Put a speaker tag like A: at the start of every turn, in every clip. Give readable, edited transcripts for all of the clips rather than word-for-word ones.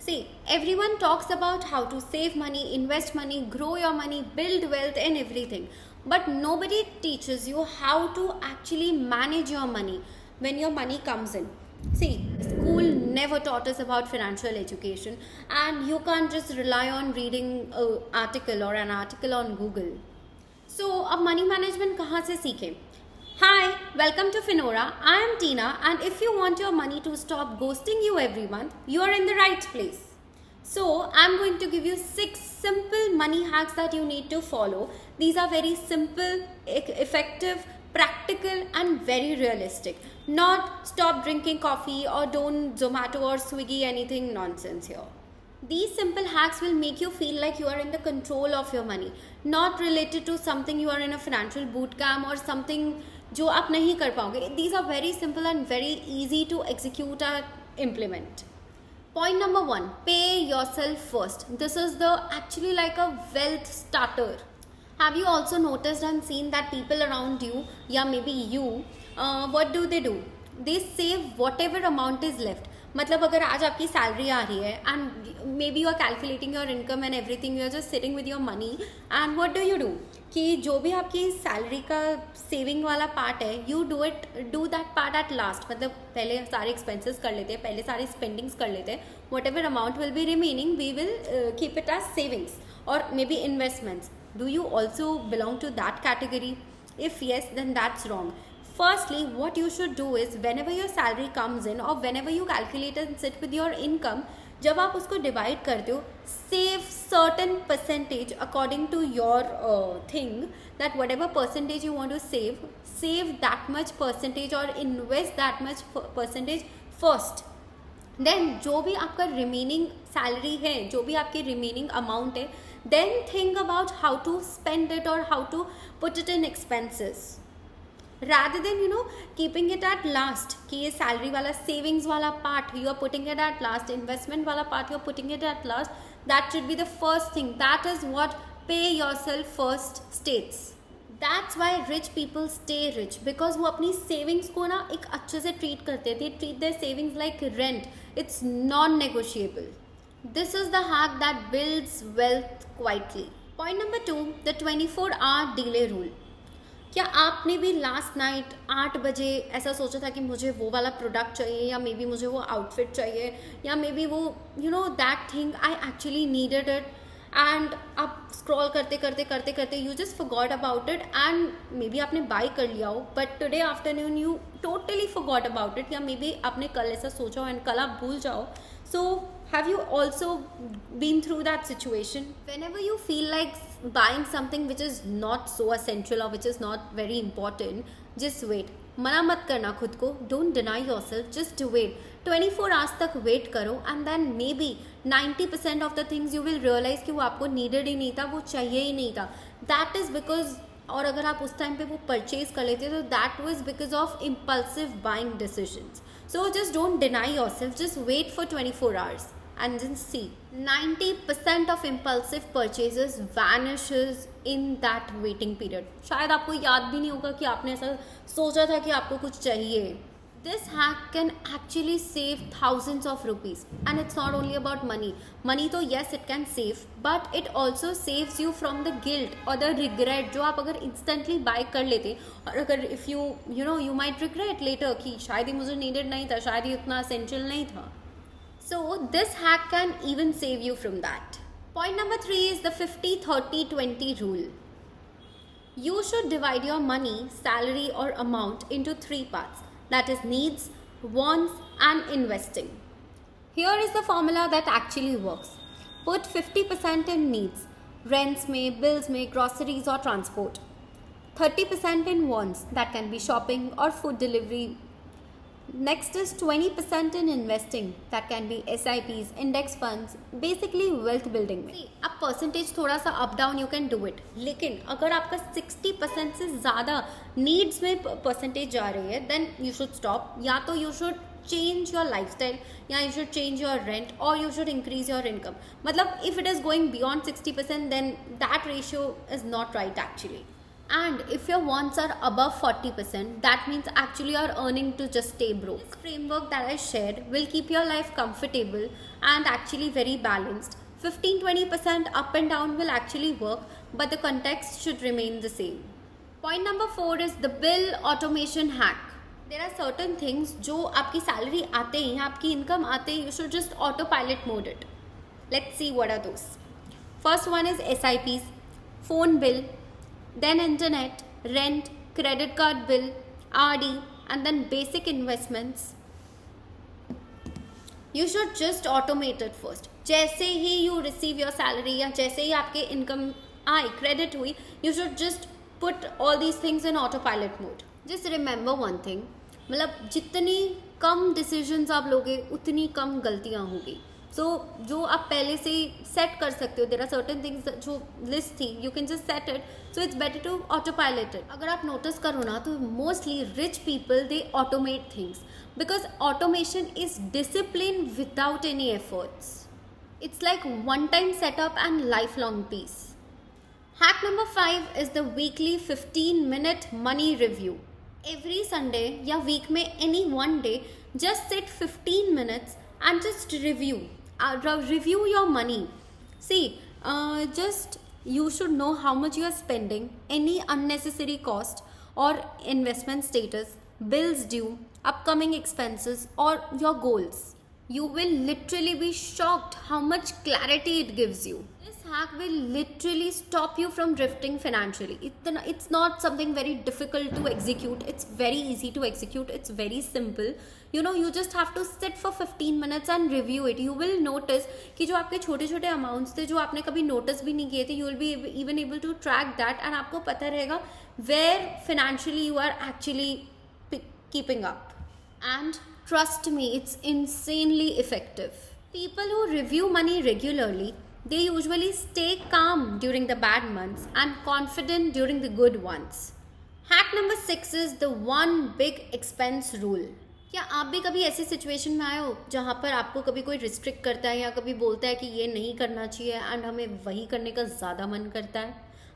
A: See, everyone talks about how to save money, invest money, grow your money, build wealth, and everything. But nobody teaches you how to actually manage your money when your money comes in. See, school never taught us about financial education, and you can't just rely on reading an article or an article on Google. So, अब money management कहाँ से सीखें? Hi, welcome to Finora. I am Tina, and if you want your money to stop ghosting you every month, you are in the right place. So, I'm going to give you 6 simple money hacks that you need to follow. These are very simple, effective, practical, and very realistic. Not stop drinking coffee or don't Zomato or Swiggy anything nonsense here. These simple hacks will make you feel like you are in the control of your money, not related to something you are in a financial boot camp or something जो आप नहीं कर पाओगे. These are very simple and very easy to execute and implement. Point number 1, pay yourself first. This is the actually like a wealth starter. Have you also noticed and seen that people around you, yeah maybe you, what do? They save whatever amount is left. मतलब अगर आज आपकी salary आ रही है and maybe you are calculating your income and everything, you are just sitting with your money and what do कि जो भी आपकी सैलरी का सेविंग वाला पार्ट है, you do that part at last. मतलब पहले सारे एक्सपेंसेस कर लेते हैं, पहले सारी स्पेंडिंग्स कर लेते हैं. Whatever amount will be remaining we will keep it as savings और maybe investments. Do you also belong to that category? If yes, then that's wrong. Firstly, what you should do is whenever your salary comes in or whenever you calculate and sit with your income, जब आप उसको divide करते हो, save certain percentage according to your thing, that whatever percentage you want to save that much percentage or invest that much percentage first. Then जो भी आपका remaining salary है, जो भी आपकी remaining amount है, then think about how to spend it or how to put it in expenses. Rather than keeping it at last कि ये salary वाला savings वाला part you are putting it at last, investment वाला part you are putting it at last, that should be the first thing. That is what pay yourself first states. That's why rich people stay rich, because वो अपनी savings को ना एक अच्छे से treat करते हैं. They treat their savings like rent. It's non-negotiable. This is the hack that builds wealth quietly. Point number 2, the 24-hour delay rule. क्या आपने भी लास्ट नाइट 8 बजे ऐसा सोचा था कि मुझे वो वाला प्रोडक्ट चाहिए, या मे बी मुझे वो आउटफिट चाहिए, या मे बी वो that thing I actually needed it, and आप स्क्रॉल करते करते करते करते you just forgot about it and may be आपने बाय कर लिया हो, but today afternoon you totally forgot about it, या मे बी आपने कल ऐसा सोचा हो एंड कल आप भूल जाओ. So have you also been through that situation? Whenever you feel like buying something which is not so essential or which is not very important, just wait. मना मत करना खुद को. Don't deny yourself, just wait. 24 hours तक wait करो and then maybe 90% of the things you will realize कि वो आपको needed ही नहीं था, वो चाहिए ही नहीं था. That is because, और अगर आप उस टाइम पे वो परचेज कर लेते तो that was because of impulsive buying decisions. So just don't deny yourself, just wait for 24 hours and then see 90% of impulsive purchases vanishes in that waiting period. शायद आपको याद भी नहीं होगा कि आपने ऐसा सोचा था कि आपको कुछ चाहिए. This hack can actually save thousands of rupees, and it's not only about money. Money तो yes it can save, but it also saves you from the guilt or the regret जो आप अगर instantly buy कर लेते, और अगर if you might regret later कि शायद ही मुझे needed नहीं था, शायद ही उतना essential नहीं था. So this hack can even save you from that. Point number 3 is the 50-30-20 rule. You should divide your money, salary or amount into 3 parts. That is needs, wants and investing. Here is the formula that actually works. Put 50% in needs, rents में, bills में, groceries or transport. 30% in wants, that can be shopping or food delivery. Next is 20% in investing, that can be SIPs, index funds, basically wealth building में. अब percentage थोड़ा सा up down you can do it, लेकिन अगर आपका 60% से ज़्यादा needs में परसेंटेज जा रही है, देन यू शुड स्टॉप. या तो you should change your lifestyle, या you should change your rent, or you should increase your income. मतलब if it is going beyond 60%, then that ratio is not right actually. And if your wants are above 40%, that means actually you are earning to just stay broke. This framework that I shared will keep your life comfortable and actually very balanced. 15-20% up and down will actually work, but the context should remain the same. Point number 4 is the bill automation hack. There are certain things जो आपकी salary आते ही आपकी income आते ही you should just autopilot mode it. Let's see what are those. First one is SIPs, phone bill, then internet, rent, credit card bill, RD, and then basic investments. You should just automate it first. जैसे ही you receive your salary या जैसे ही आपके income आई credit हुई, you should just put all these things in autopilot mode. Just remember one thing, मतलब जितनी कम decisions आप लोगे उतनी कम गलतियाँ होगी. So जो आप पहले से सेट कर सकते हो, there are certain things जो लिस्ट थी, you can just set it. So it's better to autopilot it. अगर आप नोटिस करो ना तो mostly rich people they automate things because automation is discipline without any efforts. It's like one-time setup and lifelong peace. Hack number 5 is the weekly 15-minute money review. Every Sunday या week में any one day just sit 15 minutes and just review your money. See, just you should know how much you are spending, any unnecessary cost or investment status, bills due, upcoming expenses or your goals. You will literally be shocked how much clarity it gives you. This hack will literally stop you from drifting financially. It's not something very difficult to execute. It's very easy to execute. It's very simple. You just have to sit for 15 minutes and review it. You will notice कि जो आपके छोटे छोटे amounts थे जो आपने कभी notice भी नहीं किए थे, you will be even able to track that and आपको पता रहेगा where financially you are actually keeping up. And trust me, it's insanely effective. People who review money regularly, they usually stay calm during the bad months and confident during the good ones. Hack number 6 is the one big expense rule. क्या आप भी कभी ऐसी situation में आए हो जहाँ पर आपको कभी कोई रिस्ट्रिक्ट करता है या कभी बोलता है कि ये नहीं करना चाहिए एंड हमें वही करने का ज़्यादा मन करता है?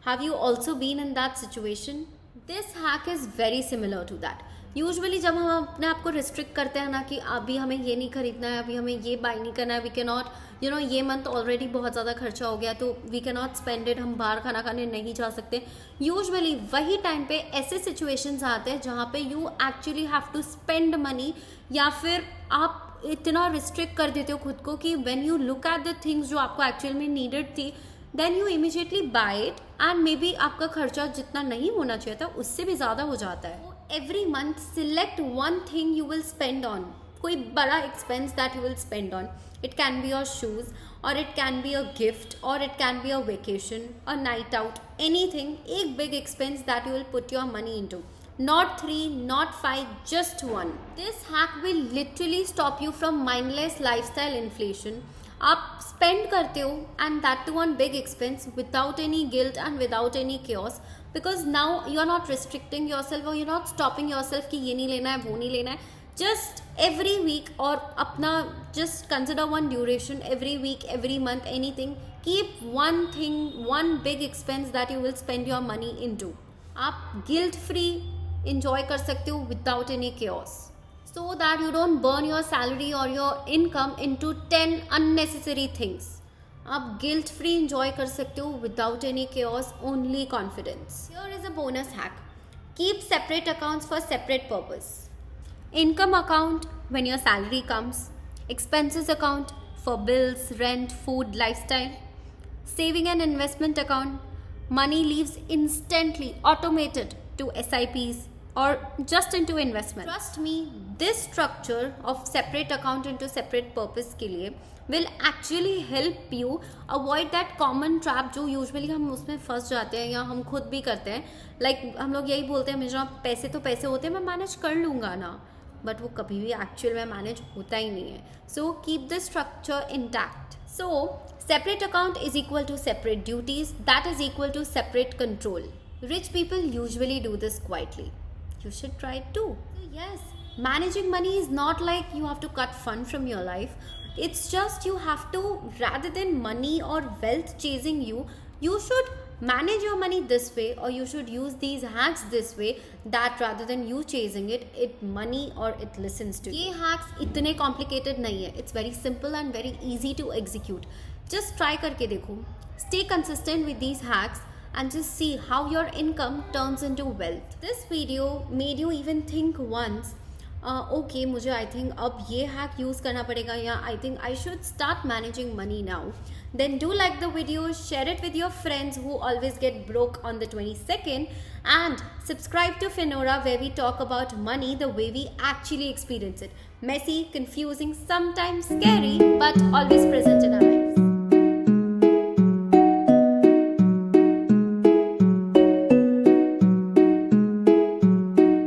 A: Have you also been in that situation? This hack is very similar to that. Usually जब हम अपने आप को रिस्ट्रिक्ट करते हैं ना कि अभी हमें ये नहीं खरीदना है, अभी हमें ये बाय नहीं करना है, वी कैन नॉट ये मंथ ऑलरेडी बहुत ज़्यादा खर्चा हो गया तो we can not spend it, हम बाहर खाना खाने नहीं जा सकते. यूजुअली वही टाइम पे ऐसे सिचुएशंस आते हैं जहाँ पे you actually have to spend money या फिर आप इतना रिस्ट्रिक्ट कर देते हो खुद को कि when you look at the things जो आपको एक्चुअल में नीडेड थी then you immediately buy it and maybe आपका खर्चा जितना नहीं होना चाहिए था उससे भी ज़्यादा हो जाता है. Every month select one thing you will spend on. कोई बड़ा expense that you will spend on. It can be your shoes or it can be a gift or it can be a vacation, a night out, anything. एक big expense that you will put your money into. Not 3, not 5, just one. This hack will literally stop you from mindless lifestyle inflation. आप spend करते हो and that too on big expense without any guilt and without any chaos. Because now you are not restricting yourself or you're not stopping yourself कि ये नहीं लेना है वो नहीं लेना है. Just every week or अपना just consider one duration every week, every month, anything. Keep one thing, one big expense that you will spend your money into. आप guilt free enjoy कर सकते हो without any chaos. So that you don't burn your salary or your income into 10 unnecessary things. आप guilt free enjoy कर सकते हो without any chaos, only confidence. Here is a bonus hack. Keep separate accounts for separate purpose. Income account when your salary comes, expenses account for bills, rent, food, lifestyle, saving and investment account, money leaves instantly automated to SIPs or just into investment. Trust me, this structure of separate account into separate purpose के लिए will actually help you avoid that common trap जो usually हम उसमें फंस जाते हैं या हम खुद भी करते हैं. Like हम लोग यही बोलते हैं मेरे पैसे तो पैसे होते हैं मैं मैनेज कर लूँगा ना, बट वो कभी भी एक्चुअल में मैनेज होता ही नहीं है. So keep the structure intact. So separate account is equal to separate duties, that is equal to separate control. Rich people usually do this quietly. You should try it too. Yes, managing money is not like you have to cut fun from your life. It's just you have to, rather than money or wealth chasing you, you should manage your money this way, or you should use these hacks this way, that rather than you chasing it money or it listens to you. ये hacks इतने complicated नहीं है. It's very simple and very easy to execute. Just try करके देखो. Stay consistent with these hacks and just see how your income turns into wealth. This video made you even think once, okay, मुझे I think अब ये hack use करना पड़ेगा, या I think I should start managing money now. Then do like the video, share it with your friends who always get broke on the 22nd, and subscribe to Finora, where we talk about money the way we actually experience it. Messy, confusing, sometimes scary, but always present in our